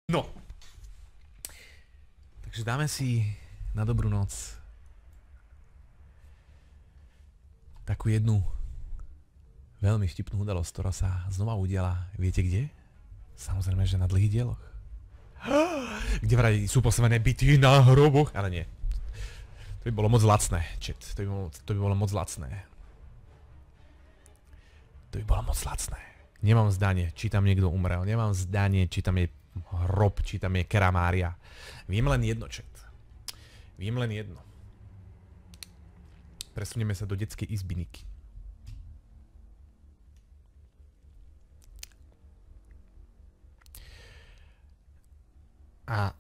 No. Takže dáme si na dobrú noc takú jednu veľmi vtipnú udalosť, ktorá sa znova udiala. Viete kde? Samozrejme, že na Dlhých dieloch. Kde vraj sú postavené byty na hroboch. Ale nie. To by bolo moc lacné, chat. To by bolo moc lacné. To by bolo moc lacné. Nemám zdanie, či tam niekto umrel. Nemám zdanie, či tam je hrob, či tam je keramária. Viem len jedno, chat. Viem len jedno. Presunieme sa do detskej izbiniky. A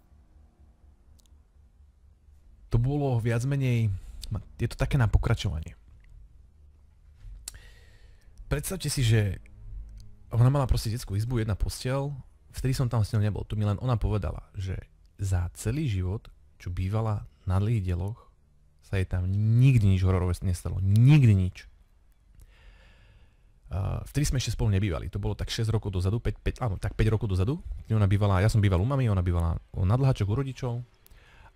to bolo viac menej, je to také na pokračovanie. Predstavte si, že ona mala proste detskú izbu, jedna posteľ, vtedy som tam s ňou nebol. Tu mi len ona povedala, že za celý život, čo bývala na Dlhých dieloch, sa jej tam nikdy nič hororové nestalo. Nikdy nič. Vtedy sme ešte spolu nebývali. To bolo tak 6 rokov dozadu, 5 rokov dozadu. Ona bývala, ja som býval u mami, ona bývala na Dlháčok u rodičov,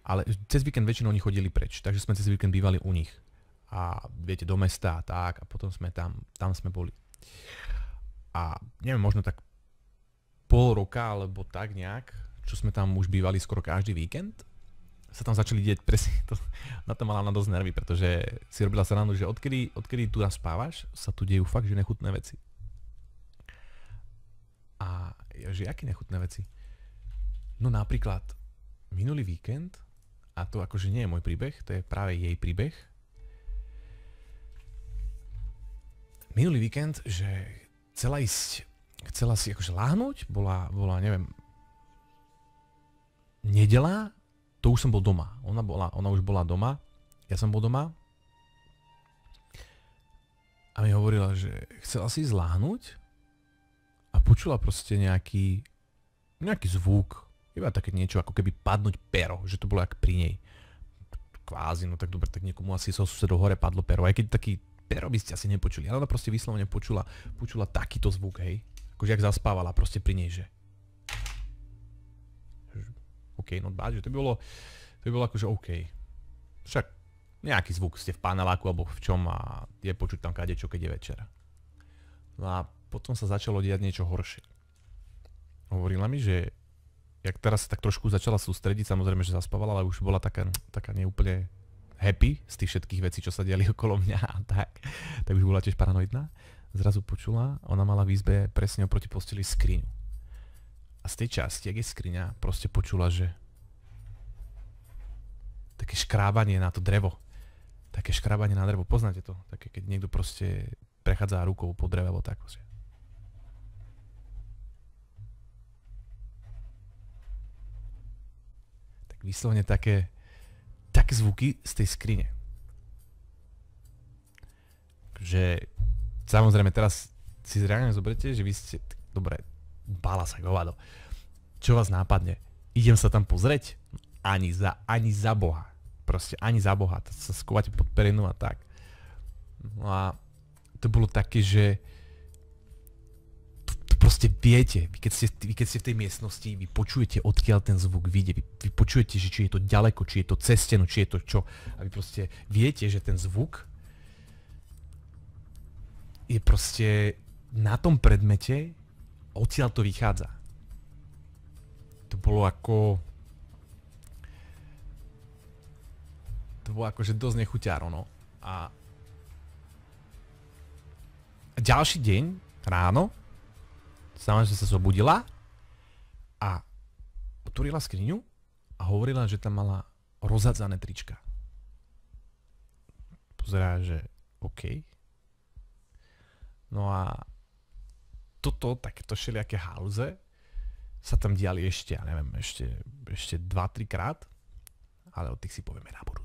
ale cez víkend väčšinou oni chodili preč, takže sme cez víkend bývali u nich. A viete, do mesta a tak, a potom sme tam sme boli. A neviem, možno tak pol roka, alebo tak nejak, čo sme tam už bývali skoro každý víkend, sa tam začali deť presne to, na to mala na dosť nervy, pretože si robila srandu, že odkedy tu spávaš, sa tu dejú fakt, že nechutné veci. A že aké nechutné veci? No napríklad minulý víkend, a to akože nie je môj príbeh, to je práve jej príbeh. Minulý víkend, že chcela si akože láhnuť, bola neviem, nedeľa. To už som bol doma. Ona už bola doma. Ja som bol doma. A mi hovorila, že chcela si zláhnuť a počula proste nejaký zvuk. Iba také niečo, ako keby padnúť pero. Že to bolo jak pri nej. Kvázi, no tak dobre, tak niekomu asi so susedov hore padlo pero. Aj keď taký pero by ste asi nepočuli. Ale ona proste vyslovene počula takýto zvuk, hej. Akože jak zaspávala proste pri nej, že OK, not bad, že to by bolo akože OK. Však nejaký zvuk, ste v paneláku alebo v čom a je počuť tam kadečo, keď je večer. No a potom sa začalo diať niečo horšie. Hovorila mi, že jak teraz sa tak trošku začala sústrediť, samozrejme, že zaspávala, ale už bola taká neúplne happy z tých všetkých vecí, čo sa diali okolo mňa a tak už bola tiež paranoidná. Zrazu počula, ona mala v izbe presne oproti posteli skriňu. A z tej časti, jak je skriňa, proste počula, že také škrábanie na to drevo. Také škrábanie na drevo. Poznáte to? Také, keď niekto proste prechádza rukou po dreve, alebo tak. Proste. Tak vyslovene také zvuky z tej skrine. Že samozrejme teraz si reálne zoberte, že vy ste, dobre, bála sa hovado. Čo vás nápadne? Idem sa tam pozrieť? Ani za Boha. Proste ani za Boha. To sa skovate pod perinu a tak. No a to bolo také, že to proste viete. Vy keď ste v tej miestnosti, vy počujete, odkiaľ ten zvuk vyjde. Vy počujete, že či je to ďaleko, či je to cez stenu, či je to čo. A vy proste viete, že ten zvuk je proste na tom predmete, odtiaľ to vychádza. To bolo ako že dosť nechuťáro, no. A ďalší deň, ráno, samozrejme sa zobudila a otvorila skriňu a hovorila, že tam mala rozhadzané trička. Pozerá, že OK. No a takéto všelijaké halúze sa tam diali ešte, ja neviem, ešte 2-3 krát, ale o tých si povieme na budúce.